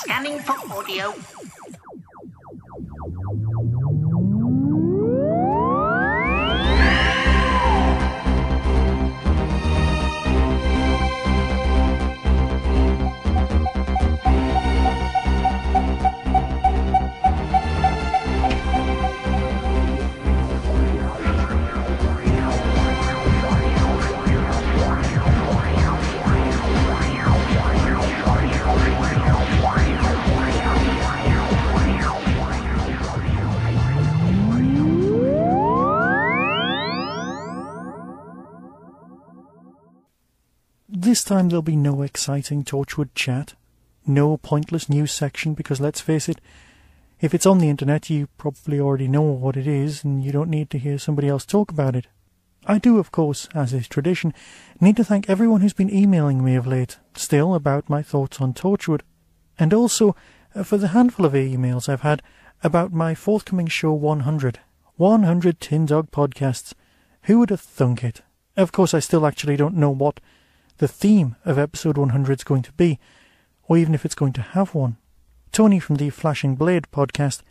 Scanning for audio. This time there'll be no exciting Torchwood chat, no pointless news section, because let's face it, if it's on the internet you probably already know what it is and you don't need to hear somebody else talk about it. I do, of course, as is tradition, need to thank everyone who's been emailing me of late, still, about my thoughts on Torchwood, and also for the handful of emails I've had about my forthcoming show 100 Tin Dog Podcasts. Who would have thunk it? Of course, I still actually don't know what the theme of episode 100 is going to be, or even if it's going to have one. Tony from the Flashing Blade podcast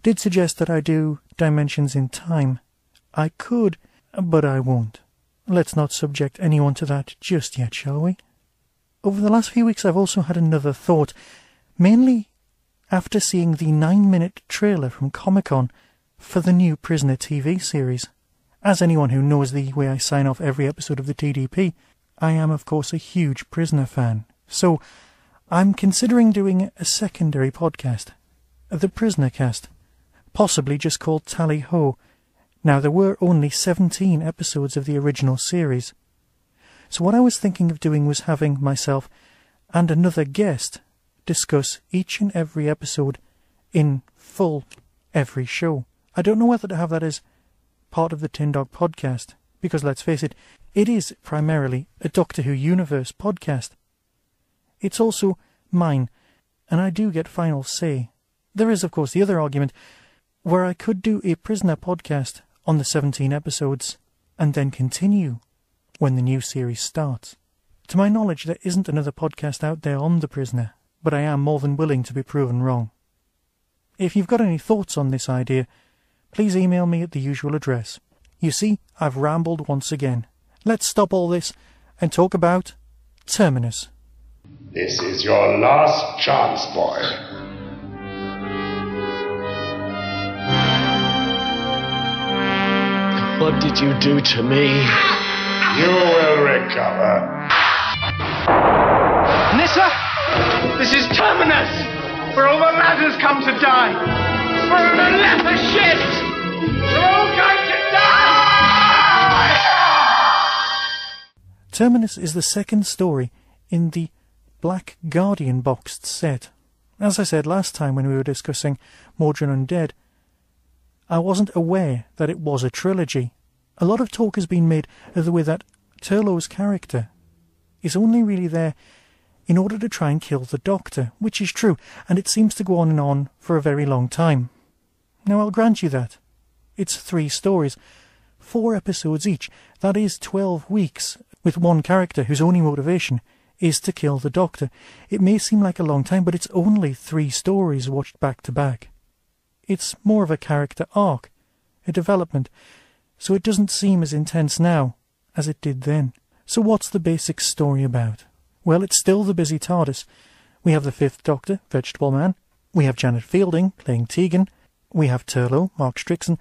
did suggest that I do Dimensions in Time. I could, but I won't. Let's not subject anyone to that just yet, shall we? Over the last few weeks I've also had another thought, mainly after seeing the 9-minute trailer from Comic-Con for the new Prisoner TV series. As anyone who knows the way I sign off every episode of the TDP, I am, of course, a huge Prisoner fan, so I'm considering doing a secondary podcast, the Prisoner Cast, possibly just called Tally Ho. Now, there were only 17 episodes of the original series, so what I was thinking of doing was having myself and another guest discuss each and every episode in full every show. I don't know whether to have that as part of the Tin Dog podcast, because let's face it, it is primarily a Doctor Who Universe podcast. It's also mine, and I do get final say. There is, of course, the other argument, where I could do a Prisoner podcast on the 17 episodes, and then continue when the new series starts. To my knowledge, there isn't another podcast out there on The Prisoner, but I am more than willing to be proven wrong. If you've got any thoughts on this idea, please email me at the usual address. You see, I've rambled once again. Let's stop all this and talk about Terminus. This is your last chance, boy. What did you do to me? You will recover. Nissa! This is Terminus! Where all the ladders come to die! Where the leper shit! They're all going to die! Terminus is the second story in the Black Guardian boxed set. As I said last time when we were discussing Mordrin Undead, I wasn't aware that it was a trilogy. A lot of talk has been made of the way that Turlough's character is only really there in order to try and kill the Doctor, which is true, and it seems to go on and on for a very long time. Now, I'll grant you that. It's 3 stories, 4 episodes each. That is 12 weeks, with one character whose only motivation is to kill the Doctor. It may seem like a long time, but it's only 3 stories watched back to back. It's more of a character arc, a development, so it doesn't seem as intense now as it did then. So what's the basic story about? Well, it's still the busy TARDIS. We have the 5th Doctor, Vegetable Man. We have Janet Fielding, playing Tegan. We have Turlough, Mark Strickson.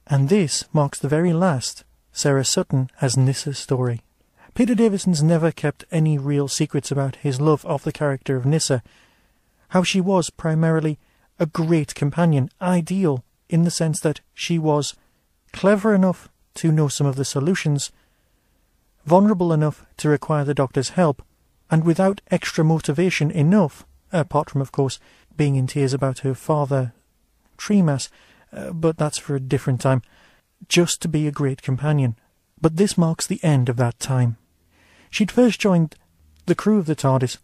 And this marks the very last Sarah Sutton as Nissa's story. Peter Davison's never kept any real secrets about his love of the character of Nissa, how she was primarily a great companion, ideal in the sense that she was clever enough to know some of the solutions, vulnerable enough to require the Doctor's help, and without extra motivation enough, apart from, of course, being in tears about her father, Tremas, but that's for a different time, just to be a great companion. But this marks the end of that time. She'd first joined the crew of the TARDIS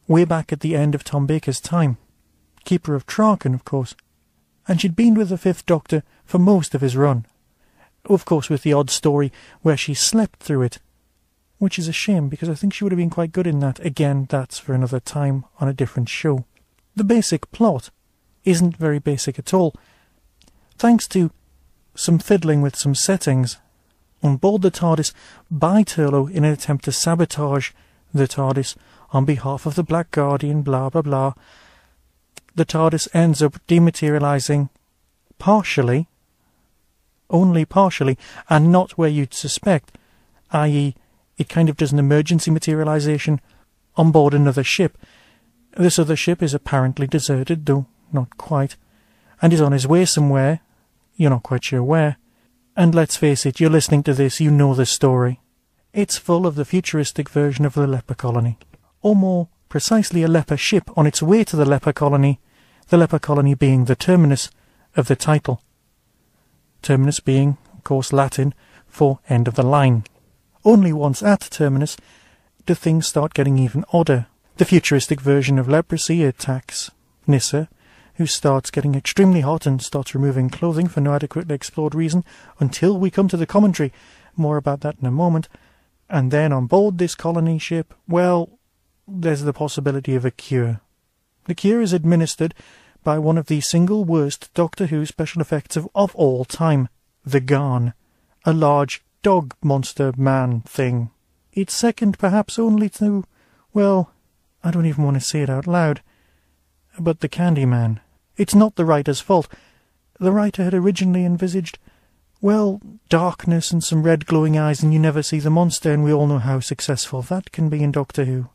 way back at the end of Tom Baker's time, Keeper of Traken, of course, and she'd been with the 5th Doctor for most of his run, of course with the odd story where she slept through it, which is a shame because I think she would have been quite good in that. Again, that's for another time on a different show. The basic plot isn't very basic at all. Thanks to some fiddling with some settings on board the TARDIS by Turlough in an attempt to sabotage the TARDIS on behalf of the Black Guardian, blah blah blah, the TARDIS ends up dematerialising partially, only partially, and not where you'd suspect, i.e. it kind of does an emergency materialisation on board another ship. This other ship is apparently deserted, though not quite, and is on his way somewhere, you're not quite sure where. And let's face it, you're listening to this, you know the story. It's full of the futuristic version of the leper colony, or more precisely a leper ship on its way to the leper colony being the terminus of the title. Terminus being, of course, Latin for end of the line. Only once at terminus do things start getting even odder. The futuristic version of leprosy attacks Nyssa, who starts getting extremely hot and starts removing clothing for no adequately explored reason until we come to the commentary. More about that in a moment. And then on board this colony ship, well, there's the possibility of a cure. The cure is administered by one of the single worst Doctor Who special effects of all time, the Garn, a large dog monster man thing. It's second perhaps only to, well, I don't even want to say it out loud, but the Candyman. It's not the writer's fault. The writer had originally envisaged, well, darkness and some red glowing eyes and you never see the monster, and we all know how successful that can be in Doctor Who.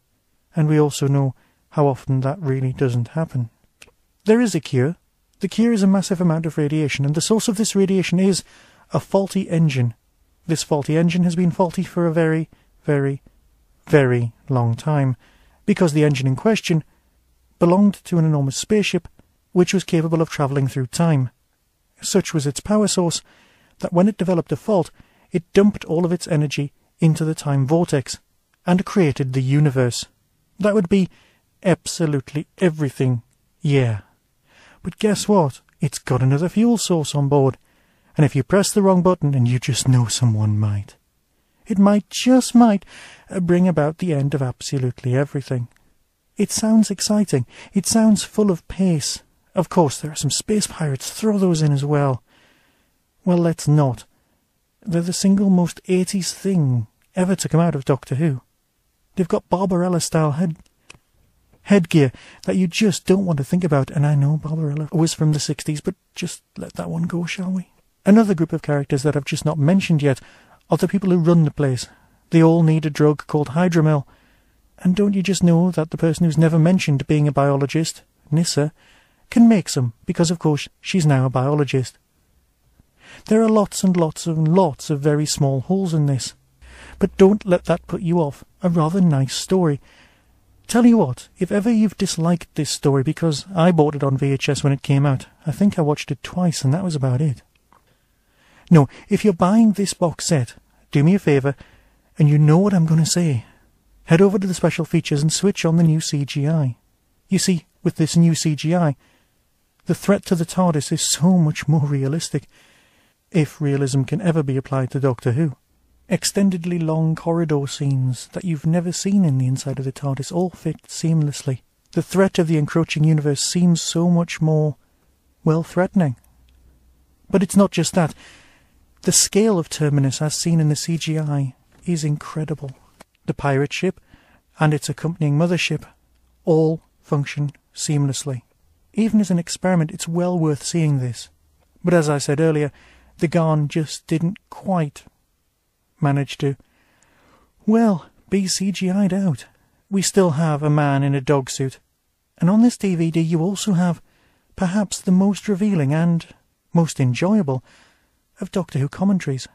And we also know how often that really doesn't happen. There is a cure. The cure is a massive amount of radiation, and the source of this radiation is a faulty engine. This faulty engine has been faulty for a very, very, very long time, because the engine in question belonged to an enormous spaceship which was capable of travelling through time. Such was its power source that when it developed a fault, it dumped all of its energy into the time vortex and created the universe. That would be absolutely everything, yeah. But guess what? It's got another fuel source on board, and if you press the wrong button, and you just know someone might, it might, just might, bring about the end of absolutely everything. It sounds exciting. It sounds full of pace. Of course, there are some space pirates. Throw those in as well. Well, let's not. They're the single most 80s thing ever to come out of Doctor Who. They've got Barbarella-style headgear that you just don't want to think about, and I know Barbarella was from the 60s, but just let that one go, shall we? Another group of characters that I've just not mentioned yet are the people who run the place. They all need a drug called hydromel. And don't you just know that the person who's never mentioned being a biologist, Nyssa, can make some, because of course she's now a biologist. There are lots and lots and lots of very small holes in this. But don't let that put you off a rather nice story. Tell you what, if ever you've disliked this story, because I bought it on VHS when it came out, I think I watched it twice and that was about it. No, if you're buying this box set, do me a favour, and you know what I'm going to say. Head over to the special features and switch on the new CGI. You see, with this new CGI, the threat to the TARDIS is so much more realistic, if realism can ever be applied to Doctor Who. Extendedly long corridor scenes that you've never seen in the inside of the TARDIS all fit seamlessly. The threat of the encroaching universe seems so much more, well, threatening. But it's not just that. The scale of Terminus as seen in the CGI is incredible. The pirate ship and its accompanying mothership all function seamlessly. Even as an experiment, it's well worth seeing this. But as I said earlier, the Garn just didn't quite manage to, well, be CGI'd out. We still have a man in a dog suit. And on this DVD you also have perhaps the most revealing and most enjoyable of Doctor Who commentaries.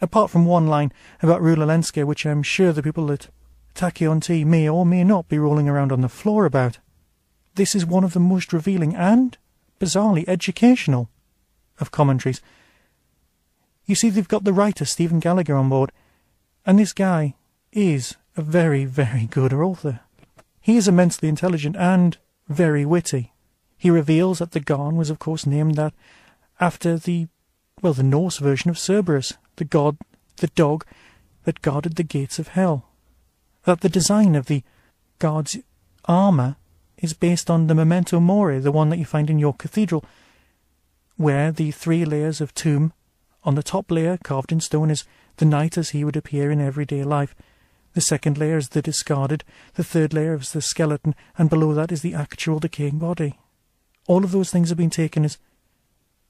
Apart from one line about Rula Lenska, which I'm sure the people at Tachyon T may or may not be rolling around on the floor about. This is one of the most revealing and, bizarrely, educational of commentaries. You see, they've got the writer Stephen Gallagher on board, and this guy is a very, very good author. He is immensely intelligent and very witty. He reveals that the Garn was of course named that after the Norse version of Cerberus, the dog that guarded the gates of hell. That the design of the guard's armour is based on the Memento Mori, the one that you find in York Cathedral, where the 3 layers of tomb, on the top layer, carved in stone, is the knight as he would appear in everyday life. The second layer is the discarded, the third layer is the skeleton, and below that is the actual decaying body. All of those things have been taken as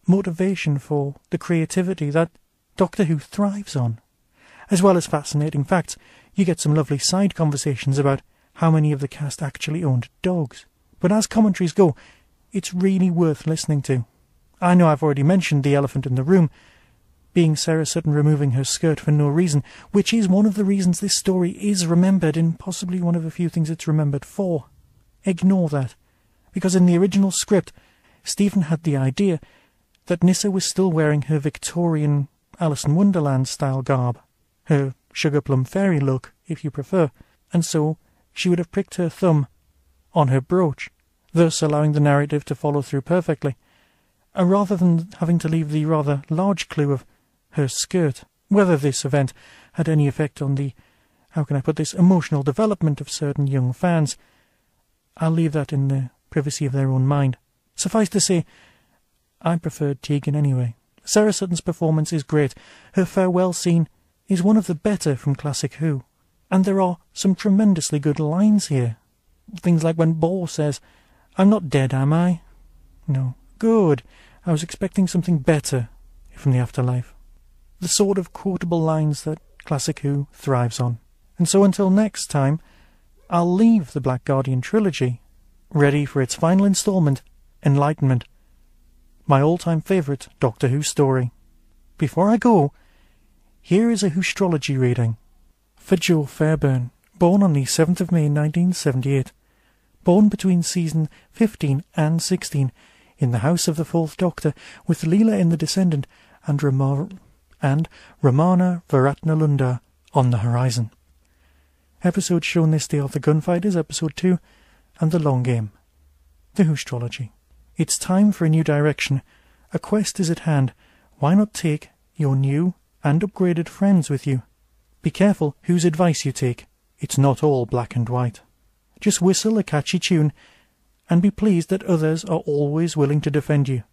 motivation for the creativity that Doctor Who thrives on. As well as fascinating facts, you get some lovely side conversations about how many of the cast actually owned dogs. But as commentaries go, it's really worth listening to. I know I've already mentioned the elephant in the room, being Sarah Sutton removing her skirt for no reason, which is one of the reasons this story is remembered, and possibly one of a few things it's remembered for. Ignore that, because in the original script, Stephen had the idea that Nyssa was still wearing her Victorian Alice in Wonderland-style garb, her sugar plum fairy look, if you prefer, and so she would have pricked her thumb on her brooch, thus allowing the narrative to follow through perfectly, rather than having to leave the rather large clue of her skirt. Whether this event had any effect on the, emotional development of certain young fans, I'll leave that in the privacy of their own mind. Suffice to say, I preferred Tegan anyway. Sarah Sutton's performance is great. Her farewell scene is one of the better from Classic Who, and there are some tremendously good lines here. Things like when Bor says, "I'm not dead, am I?" No. Good. I was expecting something better from the afterlife. The sort of quotable lines that Classic Who thrives on. And so until next time, I'll leave the Black Guardian trilogy ready for its final instalment, Enlightenment, my all-time favourite Doctor Who story. Before I go, here is a Whostrology reading. For Joe Fairbairn, born on the 7th of May 1978, born between season 15 and 16, in the House of the Fourth Doctor, with Leela in The Descendant and Ramana Varatnalunda on the horizon. Episodes shown this day are The Gunfighters, Episode 2, and The Long Game. The Whostrology. It's time for a new direction. A quest is at hand. Why not take your new and upgraded friends with you? Be careful whose advice you take. It's not all black and white. Just whistle a catchy tune, and be pleased that others are always willing to defend you.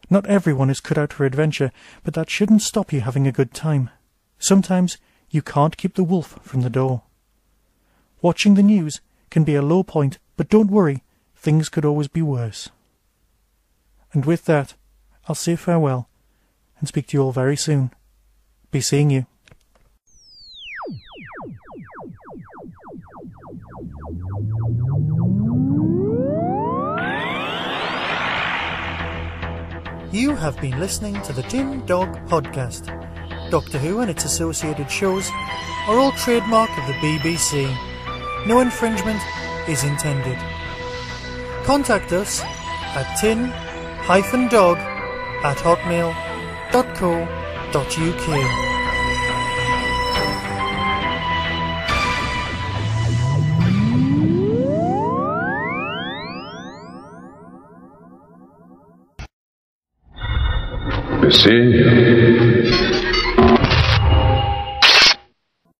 Not everyone is cut out for adventure, but that shouldn't stop you having a good time. Sometimes you can't keep the wolf from the door. Watching the news can be a low point, but don't worry, things could always be worse. And with that, I'll say farewell, and speak to you all very soon. Be seeing you. You have been listening to the Tin Dog Podcast. Doctor Who and its associated shows are all trademark of the BBC. No infringement is intended. Contact us at tin-dog@hotmail.co.uk. You see,